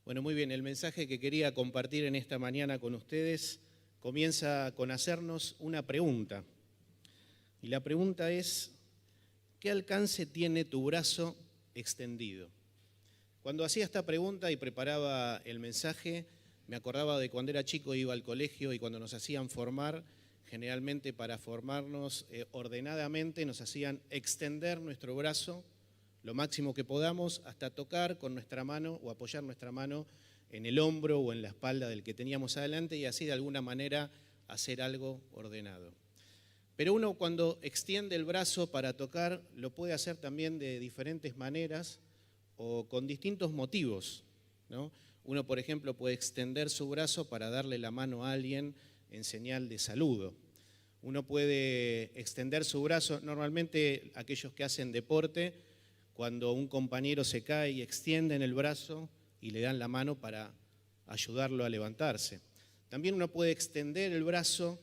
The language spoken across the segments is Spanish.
Bueno, muy bien, el mensaje que quería compartir en esta mañana con ustedes comienza con hacernos una pregunta. Y la pregunta es, ¿qué alcance tiene tu brazo extendido? Cuando hacía esta pregunta y preparaba el mensaje, me acordaba de cuando era chico, iba al colegio y cuando nos hacían formar, generalmente para formarnos ordenadamente, nos hacían extender nuestro brazo lo máximo que podamos hasta tocar con nuestra mano o apoyar nuestra mano en el hombro o en la espalda del que teníamos adelante y así de alguna manera hacer algo ordenado. Pero uno cuando extiende el brazo para tocar lo puede hacer también de diferentes maneras o con distintos motivos, ¿no? Uno, por ejemplo, puede extender su brazo para darle la mano a alguien en señal de saludo. Uno puede extender su brazo, normalmente aquellos que hacen deporte, cuando un compañero se cae y extienden el brazo y le dan la mano para ayudarlo a levantarse. También uno puede extender el brazo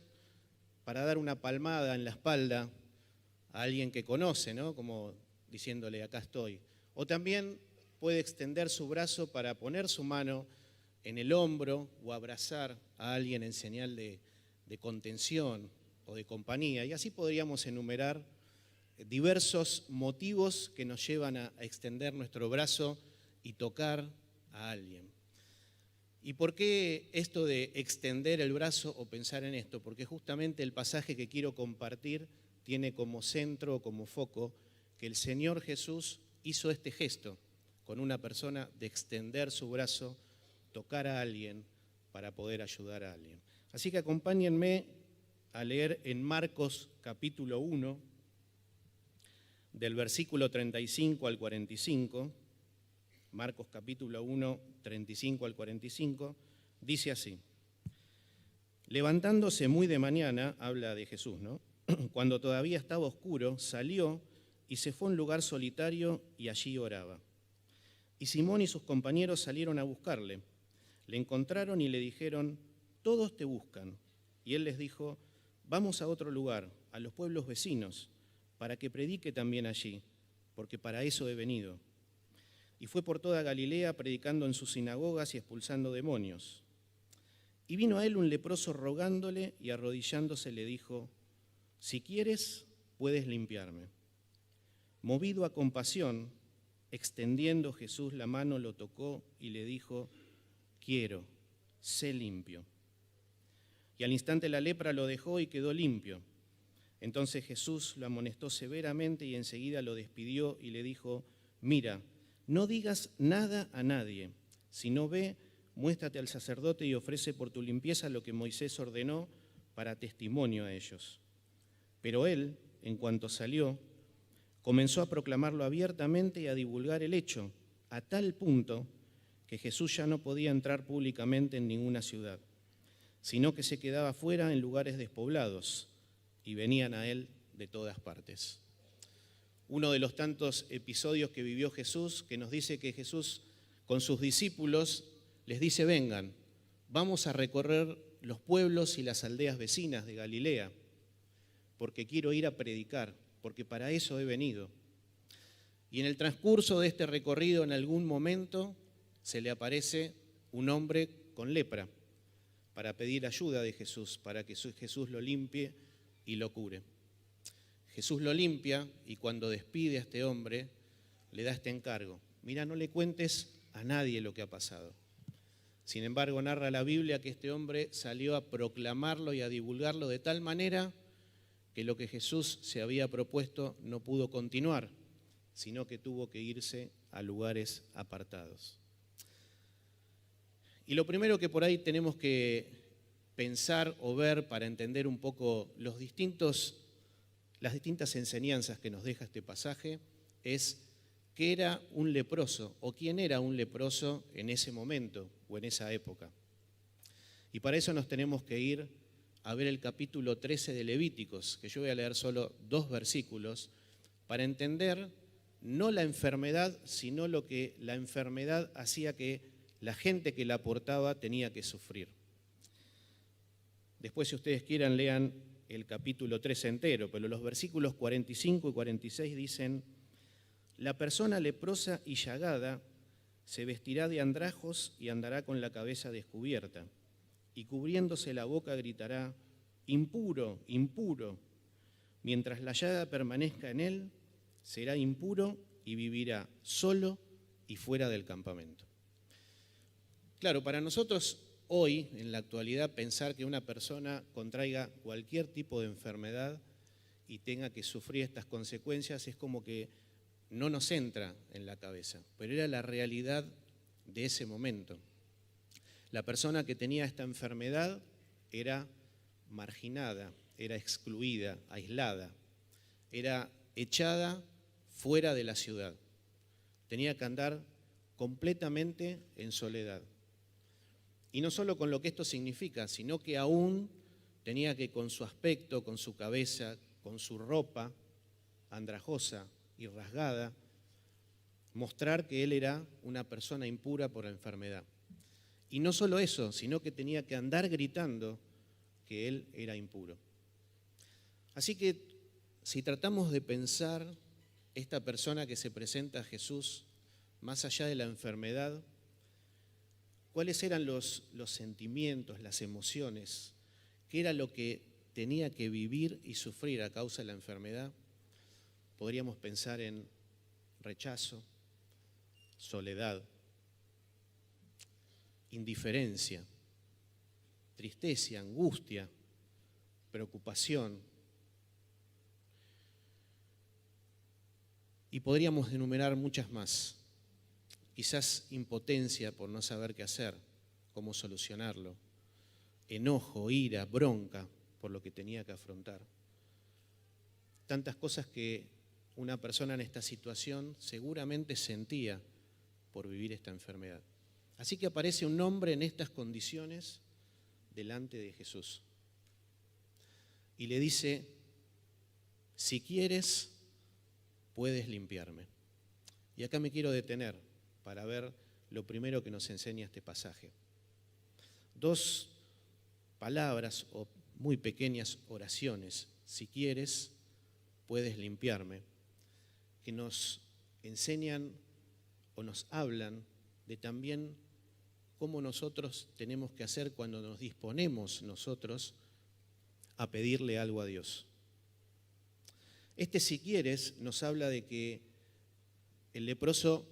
para dar una palmada en la espalda a alguien que conoce, ¿no? Como diciéndole, acá estoy. O también puede extender su brazo para poner su mano en el hombro o abrazar a alguien en señal de contención o de compañía. Y así podríamos enumerar diversos motivos que nos llevan a extender nuestro brazo y tocar a alguien. ¿Y por qué esto de extender el brazo o pensar en esto? Porque justamente el pasaje que quiero compartir tiene como centro, como foco, que el Señor Jesús hizo este gesto con una persona de extender su brazo, tocar a alguien para poder ayudar a alguien. Así que acompáñenme a leer en Marcos capítulo 1, del versículo 35 al 45, Marcos capítulo 1, 35 al 45, dice así: levantándose muy de mañana, habla de Jesús, ¿no? Cuando todavía estaba oscuro, salió y se fue a un lugar solitario y allí oraba. Y Simón y sus compañeros salieron a buscarle. Le encontraron y le dijeron, todos te buscan. Y él les dijo, vamos a otro lugar, a los pueblos vecinos, para que predique también allí, porque para eso he venido. Y fue por toda Galilea predicando en sus sinagogas y expulsando demonios. Y vino a él un leproso rogándole y arrodillándose le dijo, si quieres, puedes limpiarme. Movido a compasión, extendiendo Jesús la mano, lo tocó y le dijo, quiero, sé limpio. Y al instante la lepra lo dejó y quedó limpio. Entonces Jesús lo amonestó severamente y enseguida lo despidió y le dijo, mira, no digas nada a nadie, sino ve, muéstrate al sacerdote y ofrece por tu limpieza lo que Moisés ordenó para testimonio a ellos. Pero él, en cuanto salió, comenzó a proclamarlo abiertamente y a divulgar el hecho, a tal punto que Jesús ya no podía entrar públicamente en ninguna ciudad, sino que se quedaba fuera en lugares despoblados, y venían a él de todas partes. Uno de los tantos episodios que vivió Jesús, que nos dice que Jesús con sus discípulos les dice, vengan, vamos a recorrer los pueblos y las aldeas vecinas de Galilea, porque quiero ir a predicar, porque para eso he venido. Y en el transcurso de este recorrido, en algún momento, se le aparece un hombre con lepra para pedir ayuda de Jesús, para que Jesús lo limpie y lo cure. Jesús lo limpia y cuando despide a este hombre, le da este encargo. Mira, no le cuentes a nadie lo que ha pasado. Sin embargo, narra la Biblia que este hombre salió a proclamarlo y a divulgarlo de tal manera que lo que Jesús se había propuesto no pudo continuar, sino que tuvo que irse a lugares apartados. Y lo primero que por ahí tenemos que pensar o ver para entender un poco las distintas enseñanzas que nos deja este pasaje es qué era un leproso o quién era un leproso en ese momento o en esa época. Y para eso nos tenemos que ir a ver el capítulo 13 de Levíticos, que yo voy a leer solo 2 versículos, para entender no la enfermedad, sino lo que la enfermedad hacía que la gente que la portaba tenía que sufrir. Después, si ustedes quieran, lean el capítulo 13 entero, pero los versículos 45 y 46 dicen, la persona leprosa y llagada Se vestirá de andrajos y andará con la cabeza descubierta, y cubriéndose la boca gritará, impuro, impuro. Mientras la llaga permanezca en él, será impuro y vivirá solo y fuera del campamento. Claro, para nosotros hoy, en la actualidad, pensar que una persona contraiga cualquier tipo de enfermedad y tenga que sufrir estas consecuencias es como que no nos entra en la cabeza, pero era la realidad de ese momento. La persona que tenía esta enfermedad era marginada, era excluida, aislada, era echada fuera de la ciudad. Tenía que andar completamente en soledad. Y no solo con lo que esto significa, sino que aún tenía que con su aspecto, con su cabeza, con su ropa andrajosa y rasgada, mostrar que él era una persona impura por la enfermedad. Y no solo eso, sino que tenía que andar gritando que él era impuro. Así que si tratamos de pensar esta persona que se presenta a Jesús, más allá de la enfermedad, ¿cuáles eran los sentimientos, las emociones? ¿Qué era lo que tenía que vivir y sufrir a causa de la enfermedad? Podríamos pensar en rechazo, soledad, indiferencia, tristeza, angustia, preocupación. Y podríamos enumerar muchas más. Quizás impotencia por no saber qué hacer, cómo solucionarlo, enojo, ira, bronca por lo que tenía que afrontar. Tantas cosas que una persona en esta situación seguramente sentía por vivir esta enfermedad. Así que aparece un hombre en estas condiciones delante de Jesús y le dice, si quieres, puedes limpiarme. Y acá me quiero detener para ver lo primero que nos enseña este pasaje. Dos palabras o muy pequeñas oraciones, si quieres, puedes limpiarme, que nos enseñan o nos hablan de también cómo nosotros tenemos que hacer cuando nos disponemos nosotros a pedirle algo a Dios. Este si quieres nos habla de que el leproso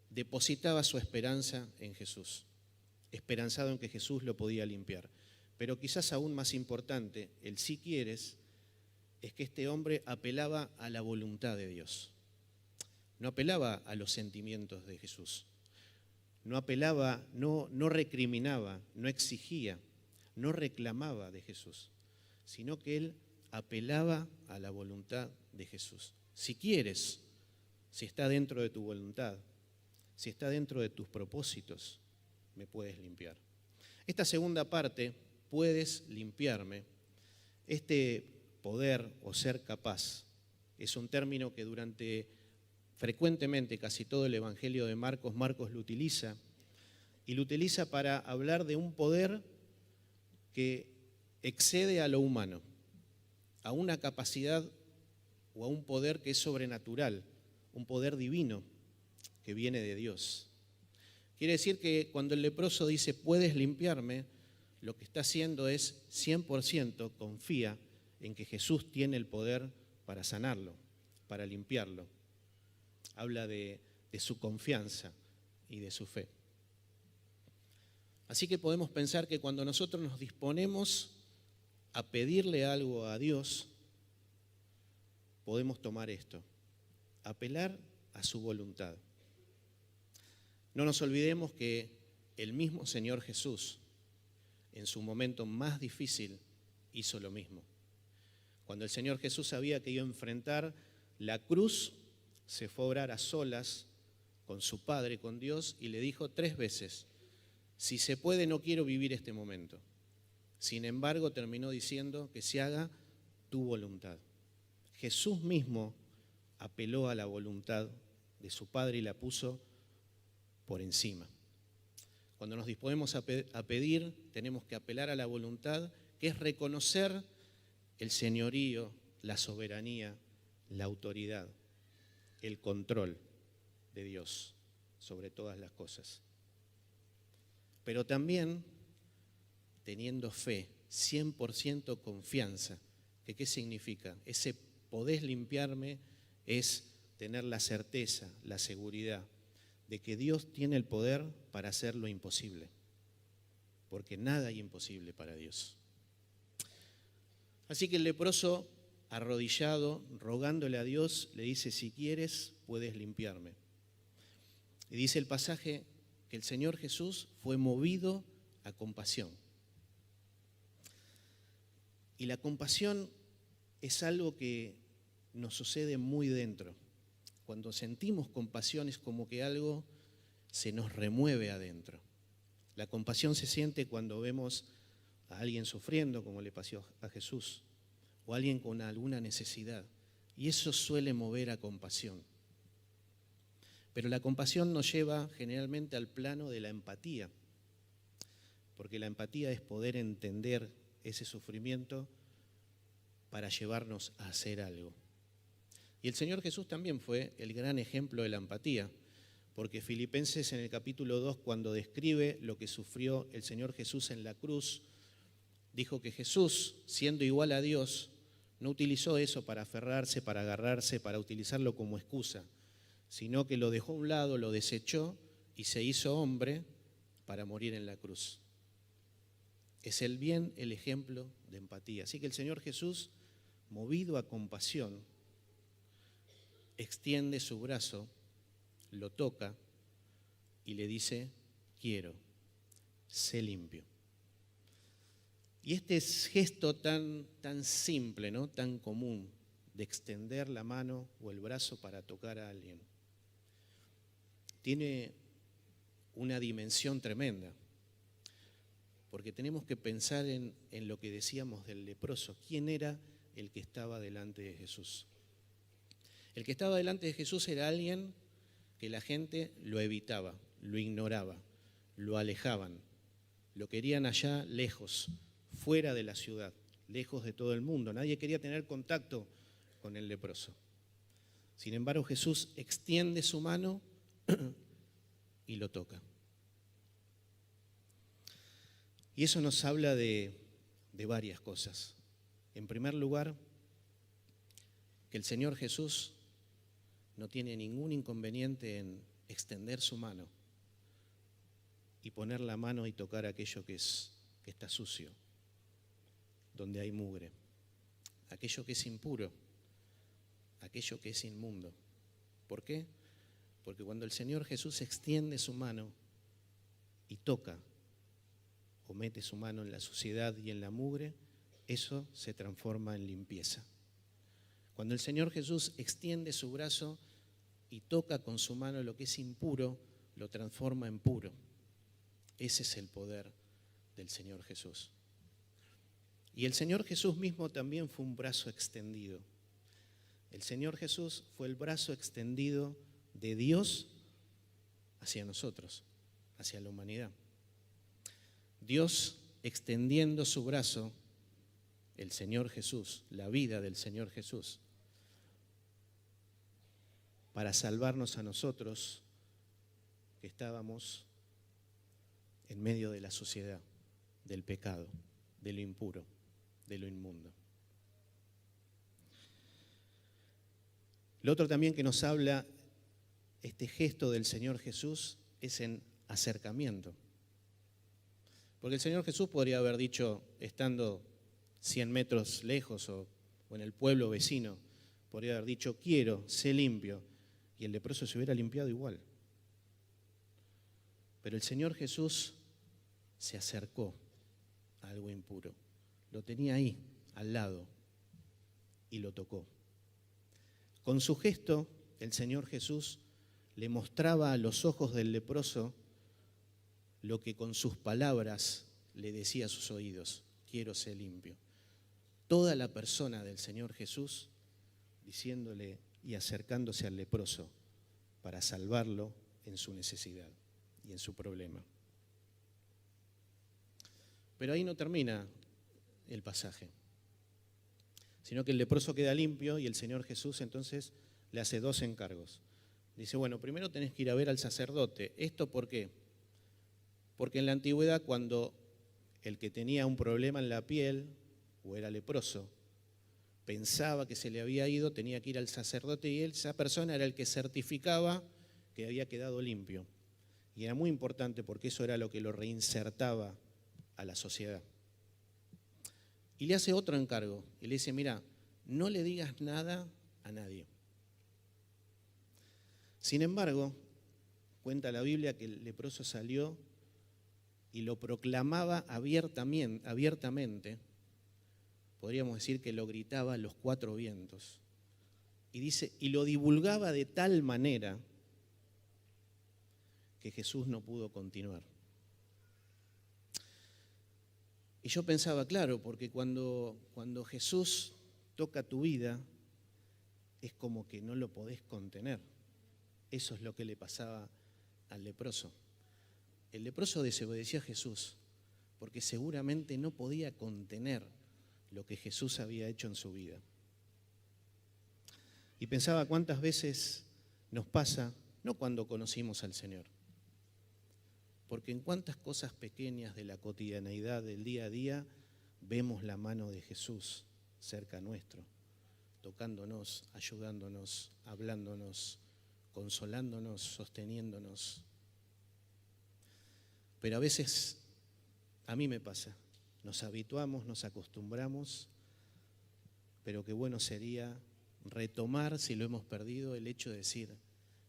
depositaba su esperanza en Jesús, esperanzado en que Jesús lo podía limpiar. Pero quizás aún más importante, el si quieres, es que este hombre apelaba a la voluntad de Dios. No apelaba a los sentimientos de Jesús. No apelaba, no recriminaba, no exigía, no reclamaba de Jesús, sino que él apelaba a la voluntad de Jesús. Si quieres, si está dentro de tu voluntad, si está dentro de tus propósitos, me puedes limpiar. Esta segunda parte, puedes limpiarme, este poder o ser capaz, es un término que frecuentemente casi todo el Evangelio de Marcos lo utiliza, y lo utiliza para hablar de un poder que excede a lo humano, a una capacidad o a un poder que es sobrenatural, un poder divino que viene de Dios. Quiere decir que cuando el leproso dice, puedes limpiarme, lo que está haciendo es 100% confía en que Jesús tiene el poder para sanarlo, para limpiarlo. Habla de su confianza y de su fe. Así que podemos pensar que cuando nosotros nos disponemos a pedirle algo a Dios, podemos tomar esto, apelar a su voluntad. No nos olvidemos que el mismo Señor Jesús, en su momento más difícil, hizo lo mismo. Cuando el Señor Jesús sabía que iba a enfrentar la cruz, se fue a orar a solas con su Padre, con Dios, y le dijo 3 veces, si se puede, no quiero vivir este momento. Sin embargo, terminó diciendo que se haga tu voluntad. Jesús mismo apeló a la voluntad de su Padre y la puso por encima. Cuando nos disponemos a pedir, tenemos que apelar a la voluntad, que es reconocer el señorío, la soberanía, la autoridad, el control de Dios sobre todas las cosas. Pero también teniendo fe, 100% confianza. ¿Qué significa? Ese podés limpiarme es tener la certeza, la seguridad de que Dios tiene el poder para hacer lo imposible, porque nada es imposible para Dios. Así que el leproso, arrodillado, rogándole a Dios, le dice: si quieres, puedes limpiarme. Y dice el pasaje que el Señor Jesús fue movido a compasión. Y la compasión es algo que nos sucede muy dentro. Cuando sentimos compasión es como que algo se nos remueve adentro. La compasión se siente cuando vemos a alguien sufriendo, como le pasó a Jesús, o a alguien con alguna necesidad. Y eso suele mover a compasión. Pero la compasión nos lleva generalmente al plano de la empatía, porque la empatía es poder entender ese sufrimiento para llevarnos a hacer algo. Y el Señor Jesús también fue el gran ejemplo de la empatía, porque Filipenses en el capítulo 2, cuando describe lo que sufrió el Señor Jesús en la cruz, dijo que Jesús, siendo igual a Dios, no utilizó eso para aferrarse, para agarrarse, para utilizarlo como excusa, sino que lo dejó a un lado, lo desechó y se hizo hombre para morir en la cruz. Es el ejemplo de empatía. Así que el Señor Jesús, movido a compasión, extiende su brazo, lo toca y le dice: quiero, sé limpio. Y este gesto tan simple, ¿no?, tan común, de extender la mano o el brazo para tocar a alguien, tiene una dimensión tremenda. Porque tenemos que pensar en lo que decíamos del leproso. ¿Quién era el que estaba delante de Jesús? El que estaba delante de Jesús era alguien que la gente lo evitaba, lo ignoraba, lo alejaban, lo querían allá lejos, fuera de la ciudad, lejos de todo el mundo. Nadie quería tener contacto con el leproso. Sin embargo, Jesús extiende su mano y lo toca. Y eso nos habla de varias cosas. En primer lugar, que el Señor Jesús no tiene ningún inconveniente en extender su mano y poner la mano y tocar aquello que está sucio, donde hay mugre, aquello que es impuro, aquello que es inmundo. ¿Por qué? Porque cuando el Señor Jesús extiende su mano y toca o mete su mano en la suciedad y en la mugre, eso se transforma en limpieza. Cuando el Señor Jesús extiende su brazo y toca con su mano lo que es impuro, lo transforma en puro. Ese es el poder del Señor Jesús. Y el Señor Jesús mismo también fue un brazo extendido. El Señor Jesús fue el brazo extendido de Dios hacia nosotros, hacia la humanidad. Dios extendiendo su brazo, el Señor Jesús, la vida del Señor Jesús, para salvarnos a nosotros que estábamos en medio de la suciedad, del pecado, de lo impuro, de lo inmundo. Lo otro también que nos habla este gesto del Señor Jesús es en acercamiento. Porque el Señor Jesús podría haber dicho, estando 100 metros lejos o en el pueblo vecino, podría haber dicho: quiero, sé limpio, y el leproso se hubiera limpiado igual. Pero el Señor Jesús se acercó a algo impuro, lo tenía ahí, al lado, y lo tocó. Con su gesto, el Señor Jesús le mostraba a los ojos del leproso lo que con sus palabras le decía a sus oídos: quiero ser limpio. Toda la persona del Señor Jesús diciéndole y acercándose al leproso para salvarlo en su necesidad y en su problema. Pero ahí no termina el pasaje, sino que el leproso queda limpio y el Señor Jesús entonces le hace 2 encargos. Dice, bueno, primero tenés que ir a ver al sacerdote. ¿Esto por qué? Porque en la antigüedad, cuando el que tenía un problema en la piel o era leproso, pensaba que se le había ido, tenía que ir al sacerdote y esa persona era el que certificaba que había quedado limpio. Y era muy importante porque eso era lo que lo reinsertaba a la sociedad. Y le hace otro encargo y le dice, mira, no le digas nada a nadie. Sin embargo, cuenta la Biblia que el leproso salió y lo proclamaba abiertamente, podríamos decir que lo gritaba a los cuatro vientos. Y dice, y lo divulgaba de tal manera que Jesús no pudo continuar. Y yo pensaba, claro, porque cuando Jesús toca tu vida, es como que no lo podés contener. Eso es lo que le pasaba al leproso. El leproso desobedeció a Jesús porque seguramente no podía contener lo que Jesús había hecho en su vida. Y pensaba cuántas veces nos pasa, no cuando conocimos al Señor, porque en cuántas cosas pequeñas de la cotidianeidad del día a día vemos la mano de Jesús cerca nuestro, tocándonos, ayudándonos, hablándonos, consolándonos, sosteniéndonos. Pero a veces, a mí me pasa, nos habituamos, nos acostumbramos, pero qué bueno sería retomar, si lo hemos perdido, el hecho de decir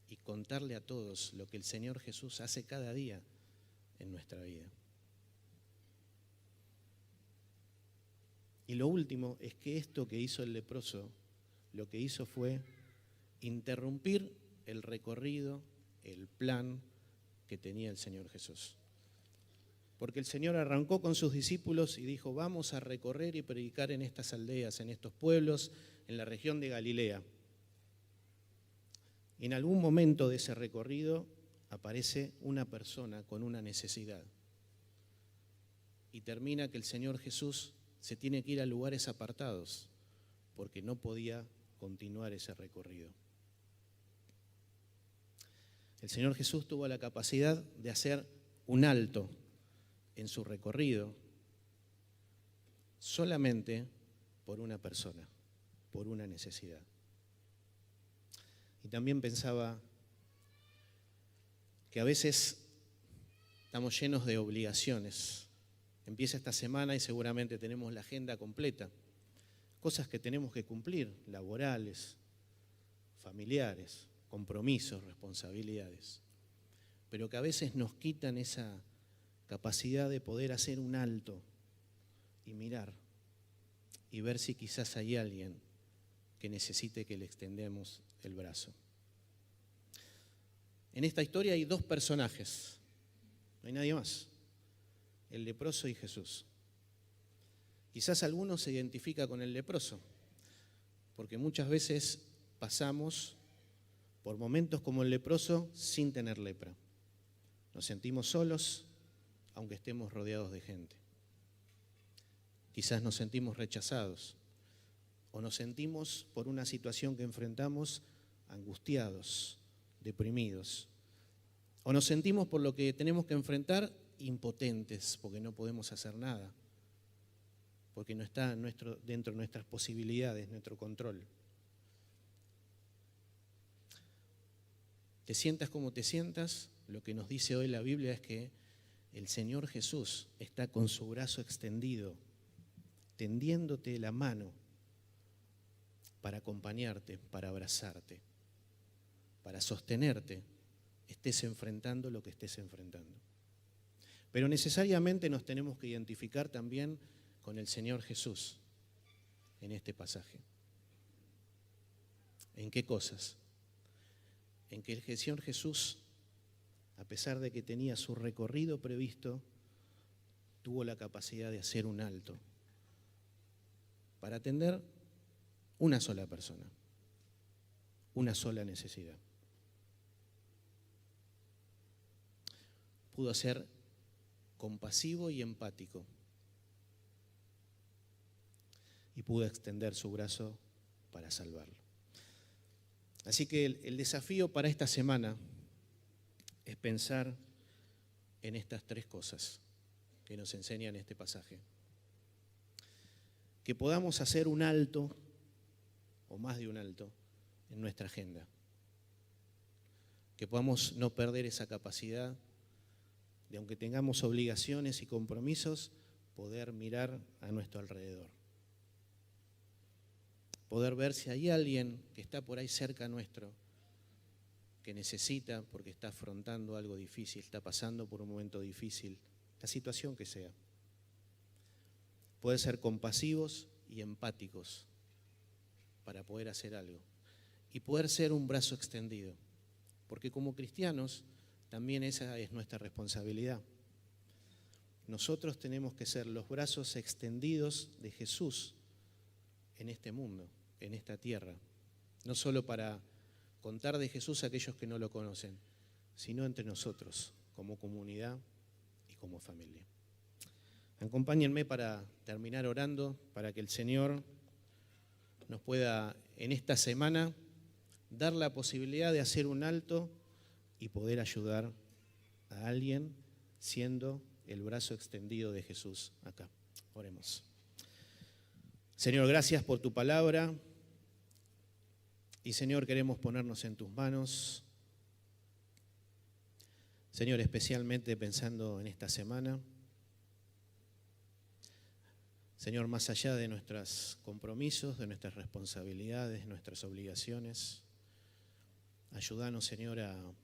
y contarle a todos lo que el Señor Jesús hace cada día en nuestra vida. Y lo último es que esto que hizo el leproso, lo que hizo fue interrumpir el recorrido, el plan que tenía el Señor Jesús. Porque el Señor arrancó con sus discípulos y dijo, vamos a recorrer y predicar en estas aldeas, en estos pueblos, en la región de Galilea. Y en algún momento de ese recorrido aparece una persona con una necesidad. Y termina que el Señor Jesús se tiene que ir a lugares apartados porque no podía continuar ese recorrido. El Señor Jesús tuvo la capacidad de hacer un alto en su recorrido solamente por una persona, por una necesidad. Y también pensaba que a veces estamos llenos de obligaciones. Empieza esta semana y seguramente tenemos la agenda completa. Cosas que tenemos que cumplir, laborales, familiares, compromisos, responsabilidades. Pero que a veces nos quitan esa capacidad de poder hacer un alto y mirar y ver si quizás hay alguien que necesite que le extendamos el brazo. En esta historia hay dos personajes, no hay nadie más, el leproso y Jesús. Quizás alguno se identifica con el leproso, porque muchas veces pasamos por momentos como el leproso sin tener lepra. Nos sentimos solos, aunque estemos rodeados de gente. Quizás nos sentimos rechazados o nos sentimos por una situación que enfrentamos angustiados, deprimidos. O nos sentimos por lo que tenemos que enfrentar impotentes porque no podemos hacer nada, porque no está dentro de nuestras posibilidades, nuestro control. Te sientas como te sientas, lo que nos dice hoy la Biblia es que el Señor Jesús está con su brazo extendido, tendiéndote la mano para acompañarte, para abrazarte, para sostenerte, estés enfrentando lo que estés enfrentando. Pero necesariamente nos tenemos que identificar también con el Señor Jesús en este pasaje. ¿En qué cosas? En que el Señor Jesús, a pesar de que tenía su recorrido previsto, tuvo la capacidad de hacer un alto para atender una sola persona, una sola necesidad. Pudo ser compasivo y empático y pudo extender su brazo para salvarlo. Así que el desafío para esta semana es pensar en estas tres cosas que nos enseña en este pasaje. Que podamos hacer un alto, o más de un alto, en nuestra agenda. Que podamos no perder esa capacidad de, aunque tengamos obligaciones y compromisos, poder mirar a nuestro alrededor. Poder ver si hay alguien que está por ahí cerca nuestro, que necesita, porque está afrontando algo difícil, está pasando por un momento difícil, la situación que sea. Poder ser compasivos y empáticos para poder hacer algo. Y poder ser un brazo extendido, porque como cristianos también esa es nuestra responsabilidad. Nosotros tenemos que ser los brazos extendidos de Jesús en este mundo, en esta tierra, no solo para contar de Jesús a aquellos que no lo conocen, sino entre nosotros, como comunidad y como familia. Acompáñenme para terminar orando, para que el Señor nos pueda en esta semana dar la posibilidad de hacer un alto y poder ayudar a alguien siendo el brazo extendido de Jesús acá. Oremos. Señor, gracias por tu palabra. Y Señor, queremos ponernos en tus manos. Señor, especialmente pensando en esta semana. Señor, más allá de nuestros compromisos, de nuestras responsabilidades, nuestras obligaciones, ayúdanos, Señor, a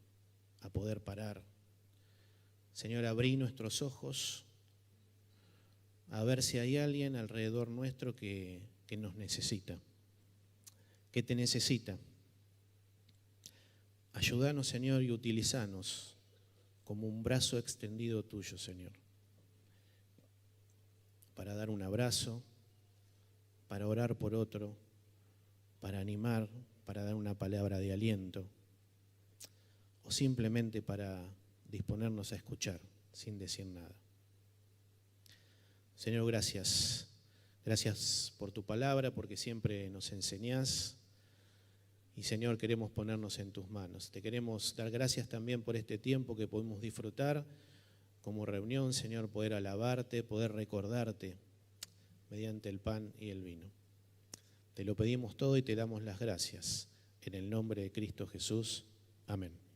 poder parar. Señor, abrí nuestros ojos a ver si hay alguien alrededor nuestro que nos necesita, que te necesita. Ayúdanos, Señor, y utilizanos como un brazo extendido tuyo, Señor, para dar un abrazo, para orar por otro, para animar, para dar una palabra de aliento, o simplemente para disponernos a escuchar sin decir nada. Señor, gracias. Gracias por tu palabra, porque siempre nos enseñás. Y Señor, queremos ponernos en tus manos. Te queremos dar gracias también por este tiempo que podemos disfrutar como reunión, Señor, poder alabarte, poder recordarte mediante el pan y el vino. Te lo pedimos todo y te damos las gracias. En el nombre de Cristo Jesús. Amén.